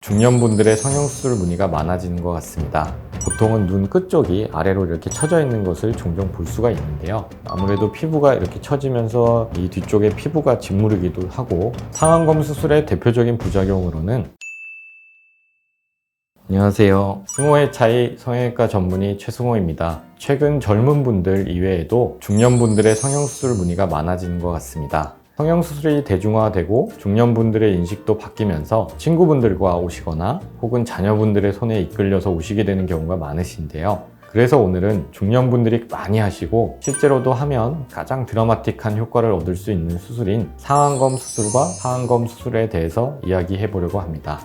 중년분들의 성형수술 문의가 많아지는 것 같습니다. 보통은 눈 끝쪽이 아래로 이렇게 처져 있는 것을 종종 볼 수가 있는데요. 아무래도 피부가 이렇게 처지면서 이 뒤쪽에 피부가 짓무르기도 하고, 상안검 수술의 대표적인 부작용으로는 안녕하세요. 승호의 차이 성형외과 전문의 최승호입니다. 최근 젊은 분들 이외에도 중년분들의 성형수술 문의가 많아지는 것 같습니다. 성형수술이 대중화되고 중년분들의 인식도 바뀌면서 친구분들과 오시거나 혹은 자녀분들의 손에 이끌려서 오시게 되는 경우가 많으신데요. 그래서 오늘은 중년분들이 많이 하시고 실제로도 하면 가장 드라마틱한 효과를 얻을 수 있는 수술인 상안검 수술과 하안검 수술에 대해서 이야기해 보려고 합니다.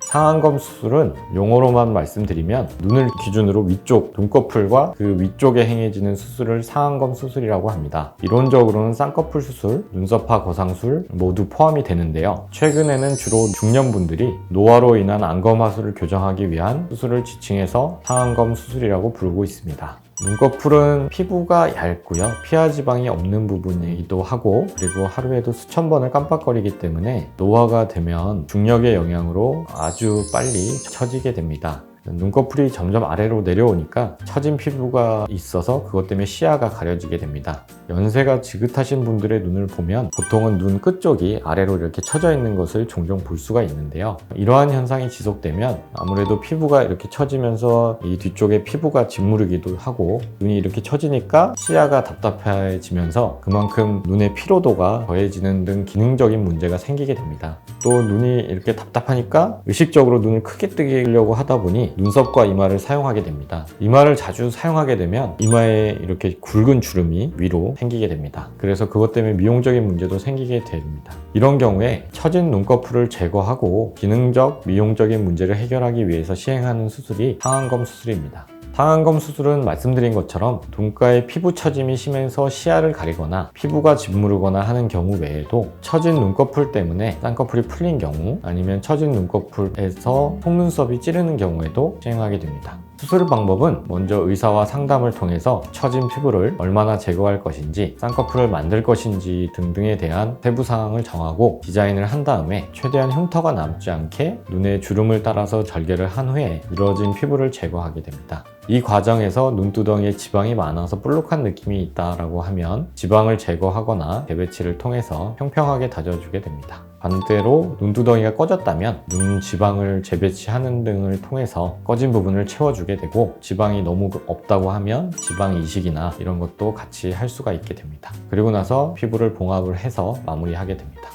상안검 수술은 용어로만 말씀드리면 눈을 기준으로 위쪽 눈꺼풀과 그 위쪽에 행해지는 수술을 상안검 수술이라고 합니다. 이론적으로는 쌍꺼풀 수술, 눈썹화 거상술 모두 포함이 되는데요. 최근에는 주로 중년분들이 노화로 인한 안검하수를 교정하기 위한 수술을 지칭해서 상안검 수술이라고 부르고 있습니다. 눈꺼풀은 피부가 얇고요, 피하 지방이 없는 부분이기도 하고, 그리고 하루에도 수천 번을 깜빡거리기 때문에 노화가 되면 중력의 영향으로 아주 빨리 처지게 됩니다. 눈꺼풀이 점점 아래로 내려오니까 처진 피부가 있어서 그것 때문에 시야가 가려지게 됩니다. 연세가 지긋하신 분들의 눈을 보면 보통은 눈 끝쪽이 아래로 이렇게 처져 있는 것을 종종 볼 수가 있는데요. 이러한 현상이 지속되면 아무래도 피부가 이렇게 처지면서 이 뒤쪽에 피부가 짓무르기도 하고, 눈이 이렇게 처지니까 시야가 답답해지면서 그만큼 눈의 피로도가 더해지는 등 기능적인 문제가 생기게 됩니다. 또 눈이 이렇게 답답하니까 의식적으로 눈을 크게 뜨려고 하다 보니 눈썹과 이마를 사용하게 됩니다. 이마를 자주 사용하게 되면 이마에 이렇게 굵은 주름이 위로 생기게 됩니다. 그래서 그것 때문에 미용적인 문제도 생기게 됩니다. 이런 경우에 처진 눈꺼풀을 제거하고 기능적, 미용적인 문제를 해결하기 위해서 시행하는 수술이 상안검 수술입니다. 상안검 수술은 말씀드린 것처럼 눈가에 피부 처짐이 심해서 시야를 가리거나 피부가 짓무르거나 하는 경우 외에도 처진 눈꺼풀 때문에 쌍꺼풀이 풀린 경우, 아니면 처진 눈꺼풀에서 속눈썹이 찌르는 경우에도 시행하게 됩니다. 수술 방법은 먼저 의사와 상담을 통해서 처진 피부를 얼마나 제거할 것인지, 쌍꺼풀을 만들 것인지 등등에 대한 세부 사항을 정하고 디자인을 한 다음에 최대한 흉터가 남지 않게 눈의 주름을 따라서 절개를 한 후에 늘어진 피부를 제거하게 됩니다. 이 과정에서 눈두덩이에 지방이 많아서 볼록한 느낌이 있다라고 하면 지방을 제거하거나 재배치를 통해서 평평하게 다져주게 됩니다. 반대로 눈두덩이가 꺼졌다면 눈 지방을 재배치하는 등을 통해서 꺼진 부분을 채워주게 되고, 지방이 너무 없다고 하면 지방 이식이나 이런 것도 같이 할 수가 있게 됩니다. 그리고 나서 피부를 봉합을 해서 마무리하게 됩니다.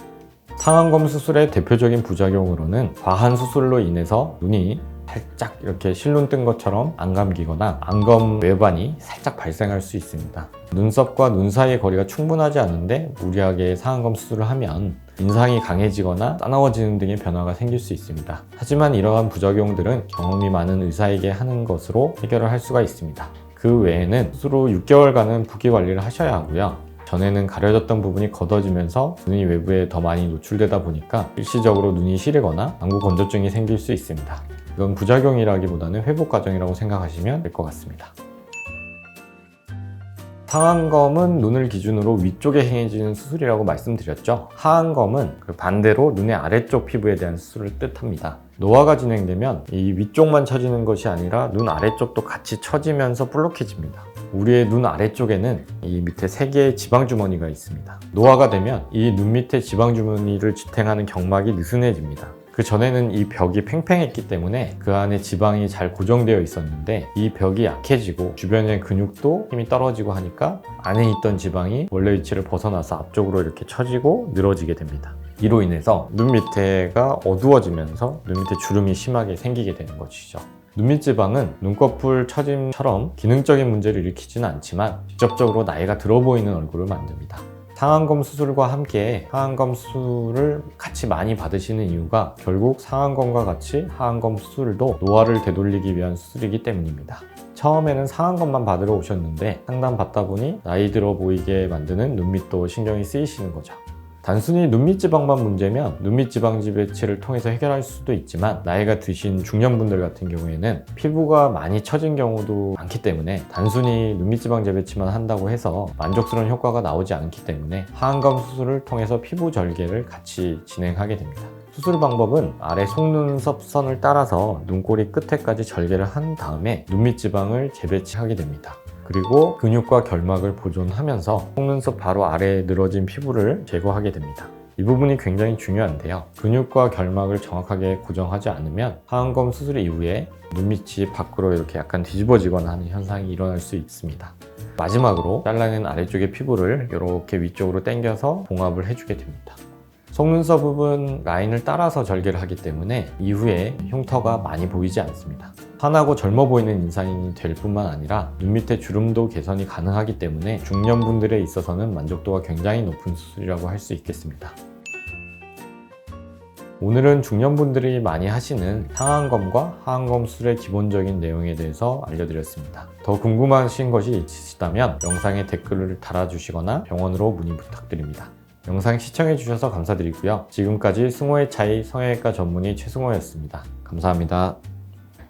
상안검 수술의 대표적인 부작용으로는 과한 수술로 인해서 눈이 살짝 이렇게 실눈 뜬 것처럼 안 감기거나 안검 외반이 살짝 발생할 수 있습니다. 눈썹과 눈 사이의 거리가 충분하지 않은데 무리하게 상안검 수술을 하면 인상이 강해지거나 싸나워지는 등의 변화가 생길 수 있습니다. 하지만 이러한 부작용들은 경험이 많은 의사에게 하는 것으로 해결을 할 수가 있습니다. 그 외에는 수술 후 6개월간은 부기 관리를 하셔야 하고요. 전에는 가려졌던 부분이 걷어지면서 눈이 외부에 더 많이 노출되다 보니까 일시적으로 눈이 시리거나 안구 건조증이 생길 수 있습니다. 이건 부작용이라기보다는 회복 과정이라고 생각하시면 될 것 같습니다. 상안검은 눈을 기준으로 위쪽에 행해지는 수술이라고 말씀드렸죠. 하안검은 그 반대로 눈의 아래쪽 피부에 대한 수술을 뜻합니다. 노화가 진행되면 이 위쪽만 처지는 것이 아니라 눈 아래쪽도 같이 처지면서 볼록해집니다. 우리의 눈 아래쪽에는 이 밑에 3개의 지방주머니가 있습니다. 노화가 되면 이 눈 밑에 지방주머니를 지탱하는 경막이 느슨해집니다. 그 전에는 이 벽이 팽팽했기 때문에 그 안에 지방이 잘 고정되어 있었는데, 이 벽이 약해지고 주변의 근육도 힘이 떨어지고 하니까 안에 있던 지방이 원래 위치를 벗어나서 앞쪽으로 이렇게 처지고 늘어지게 됩니다. 이로 인해서 눈 밑에가 어두워지면서 눈 밑에 주름이 심하게 생기게 되는 것이죠. 눈밑 지방은 눈꺼풀 처짐처럼 기능적인 문제를 일으키지는 않지만 직접적으로 나이가 들어 보이는 얼굴을 만듭니다. 상안검 수술과 함께 하안검 수술을 같이 많이 받으시는 이유가 결국 상안검과 같이 하안검 수술도 노화를 되돌리기 위한 수술이기 때문입니다. 처음에는 상안검만 받으러 오셨는데 상담 받다 보니 나이 들어 보이게 만드는 눈밑도 신경이 쓰이시는 거죠. 단순히 눈밑 지방만 문제면 눈밑 지방 재배치를 통해서 해결할 수도 있지만, 나이가 드신 중년분들 같은 경우에는 피부가 많이 처진 경우도 많기 때문에 단순히 눈밑 지방 재배치만 한다고 해서 만족스러운 효과가 나오지 않기 때문에 하안검 수술을 통해서 피부 절개를 같이 진행하게 됩니다. 수술 방법은 아래 속눈썹 선을 따라서 눈꼬리 끝에까지 절개를 한 다음에 눈밑 지방을 재배치하게 됩니다. 그리고 근육과 결막을 보존하면서 속눈썹 바로 아래에 늘어진 피부를 제거하게 됩니다. 이 부분이 굉장히 중요한데요. 근육과 결막을 정확하게 고정하지 않으면 하안검 수술 이후에 눈밑이 밖으로 이렇게 약간 뒤집어지거나 하는 현상이 일어날 수 있습니다. 마지막으로 잘라낸 아래쪽의 피부를 이렇게 위쪽으로 당겨서 봉합을 해주게 됩니다. 속눈썹 부분 라인을 따라서 절개를 하기 때문에 이후에 흉터가 많이 보이지 않습니다. 환하고 젊어 보이는 인상이 될 뿐만 아니라 눈밑의 주름도 개선이 가능하기 때문에 중년분들에 있어서는 만족도가 굉장히 높은 수술이라고 할 수 있겠습니다. 오늘은 중년분들이 많이 하시는 상안검과 하안검 수술의 기본적인 내용에 대해서 알려드렸습니다. 더 궁금하신 것이 있으시다면 영상에 댓글을 달아주시거나 병원으로 문의 부탁드립니다. 영상 시청해주셔서 감사드리고요. 지금까지 승호의 차이 성형외과 전문의 최승호였습니다. 감사합니다.